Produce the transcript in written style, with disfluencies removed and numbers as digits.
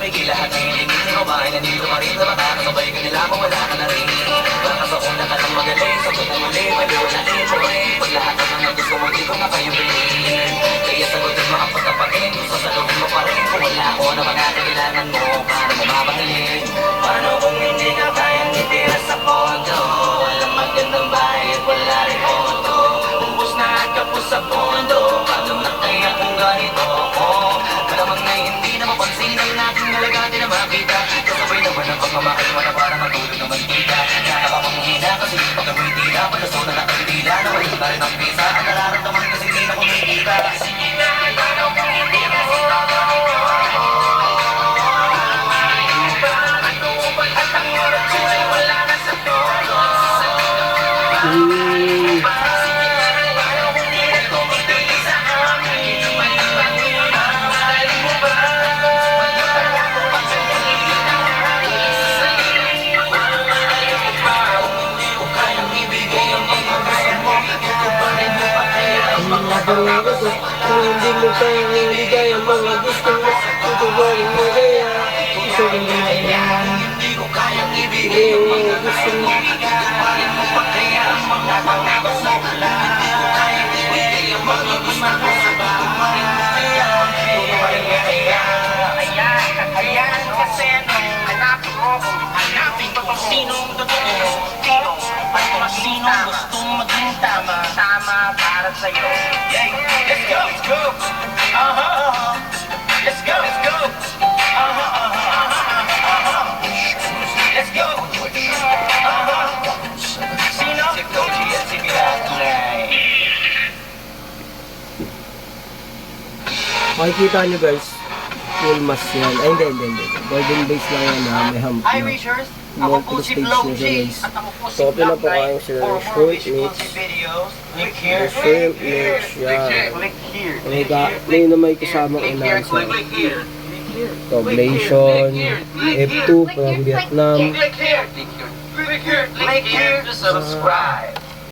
may lahat ng iligid ng babae. Nandito pa rin sa mata, kasabay ka nila kung wala ka na rin. Baka sa una ka lang magaling, sagot na muli, mali wala rin mo rin. Pag lahat ng mga gusto mo, di ko na kayo bilhin. Kaya sagutin mo ang pagkapain, sasaluhin mo pa rin. Kung wala ako na mga kailangan mo, para mo mamahalin. Paano kung hindi ka kayang itira sa pondo? Walang magandang bahay at wala rin auto. Ubus na at kapos sa pondo. Paano na kaya kung ganito ako? Malamang na hindi na mapansin ang aking nalagati na makita. Kasabay naman ang pagmamahal mo na parang matulog ng mantika. Nakakapanghina kasi pag-amoy tila, palaso na nakatitila. Naway na rin ang pisa, ang nararamdaman kasi hindi na kumikita. Sige na, paano kung hindi na kung hindi mo kayang ibigay ang mga gusto mo, tutugarin mo kaya gusto ko na yan. hindi ko kayang ibigay ang mga gusto mo. Tutuparin mo pa kaya ang mga pangako mo. Hindi ko kayang ibigay ang mga gusto mo. Tutuparin mo kaya, tutuparin mo kaya. Ayan kasi nung hanapin mo kung sinong totoo, sinong gustong maging tama para sa'yo. Let's go, let's go. Let's go, let's go. Let's go. Sino? Si Koji at si Miraculay. Makikita nyo guys, full mask yan. Ay hindi. Golden base lang yan ha, may hump Hi na. Racers, ako po si Flow G at ako po si So, Black pinapakain Knight sila for ng more shrimp visuals meats. and videos. Click here. Shrimp mix, yan. Click here. May na may kasamang enhancer. Click here. Toblation, F2 from Vietnam. Click here. Click here to subscribe.